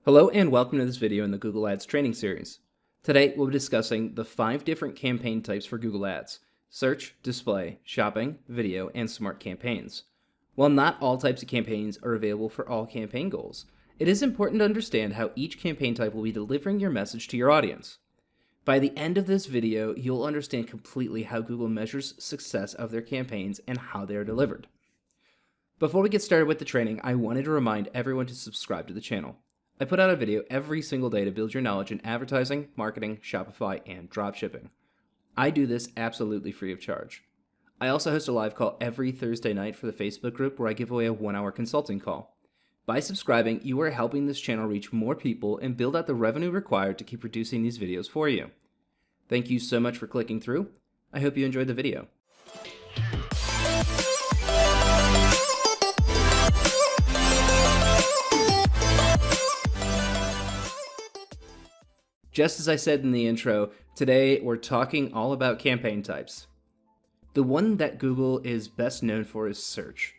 Hello and welcome to this video in the Google Ads training series. Today we'll be discussing the 5 different campaign types for Google Ads: search, display, shopping, video, and smart campaigns. While not all types of campaigns are available for all campaign goals, it is important to understand how each campaign type will be delivering your message to your audience. By the end of this video, you'll understand completely how Google measures success of their campaigns and how they are delivered. Before we get started with the training, I wanted to remind everyone to subscribe to the channel. I put out a video every single day to build your knowledge in advertising, marketing, Shopify, and dropshipping. I do this absolutely free of charge. I also host a live call every Thursday night for the Facebook group where I give away a 1-hour consulting call. By subscribing, you are helping this channel reach more people and build out the revenue required to keep producing these videos for you. Thank you so much for clicking through. I hope you enjoyed the video. Just as I said in the intro, today we're talking all about campaign types. The one that Google is best known for is search.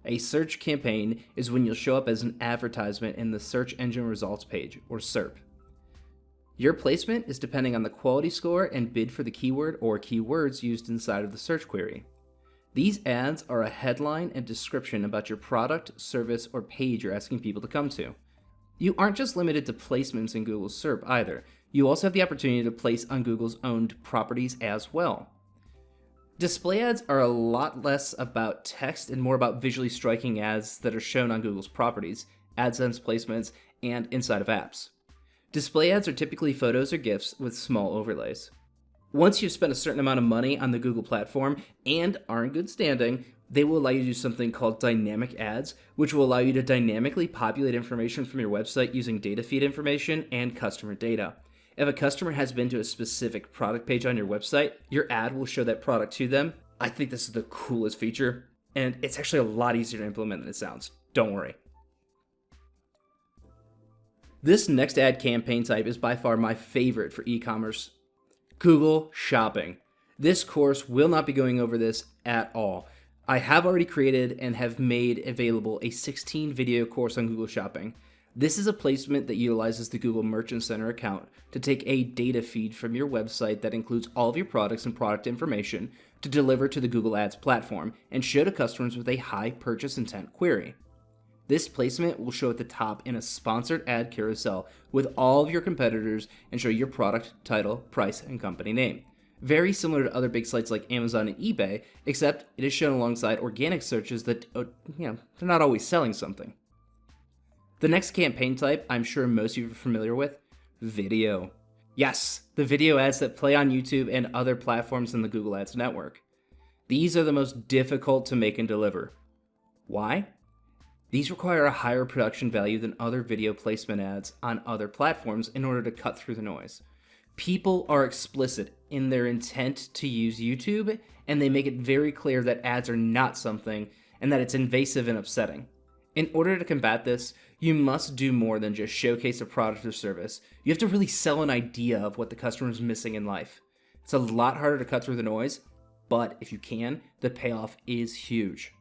A search campaign is when you'll show up as an advertisement in the search engine results page, or SERP. Your placement is depending on the quality score and bid for the keyword or keywords used inside of the search query. These ads are a headline and description about your product, service, or page you're asking people to come to. You aren't just limited to placements in Google's SERP either. You also have the opportunity to place on Google's owned properties as well. Display ads are a lot less about text and more about visually striking ads that are shown on Google's properties, AdSense placements, and inside of apps. Display ads are typically photos or GIFs with small overlays. Once you've spent a certain amount of money on the Google platform and are in good standing, they will allow you to do something called dynamic ads, which will allow you to dynamically populate information from your website using data feed information and customer data. If a customer has been to a specific product page on your website, your ad will show that product to them. I think this is the coolest feature, and it's actually a lot easier to implement than it sounds. Don't worry. This next ad campaign type is by far my favorite for e-commerce: Google Shopping. This course will not be going over this at all. I have already created and have made available a 16-video course on Google Shopping. This is a placement that utilizes the Google Merchant Center account to take a data feed from your website that includes all of your products and product information to deliver to the Google Ads platform and show to customers with a high purchase intent query. This placement will show at the top in a sponsored ad carousel with all of your competitors and show your product, title, price, and company name. Very similar to other big sites like Amazon and eBay, except it is shown alongside organic searches that, they're not always selling something. The next campaign type I'm sure most of you are familiar with: video. Yes, the video ads that play on YouTube and other platforms in the Google Ads network. These are the most difficult to make and deliver. Why? These require a higher production value than other video placement ads on other platforms in order to cut through the noise. People are explicit in their intent to use YouTube, and they make it very clear that ads are not something and that it's invasive and upsetting. In order to combat this, you must do more than just showcase a product or service. You have to really sell an idea of what the customer is missing in life. It's a lot harder to cut through the noise, but if you can, the payoff is huge.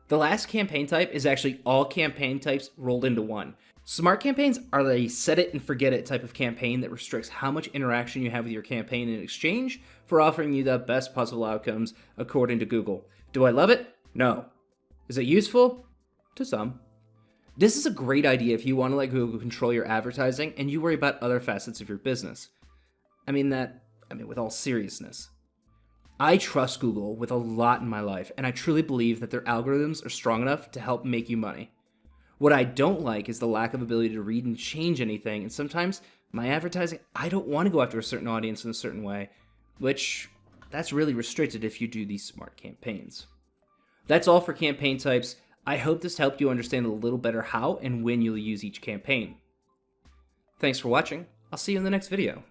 The last campaign type is actually all campaign types rolled into one. Smart campaigns are a set it and forget it type of campaign that restricts how much interaction you have with your campaign in exchange for offering you the best possible outcomes according to Google. Do I love it? No. Is it useful? To some. This is a great idea if you want to let Google control your advertising and you worry about other facets of your business. I mean with all seriousness. I trust Google with a lot in my life, and I truly believe that their algorithms are strong enough to help make you money. What I don't like is the lack of ability to read and change anything, and sometimes my advertising, I don't want to go after a certain audience in a certain way, which that's really restricted if you do these smart campaigns. That's all for campaign types. I hope this helped you understand a little better how and when you'll use each campaign. Thanks for watching. I'll see you in the next video.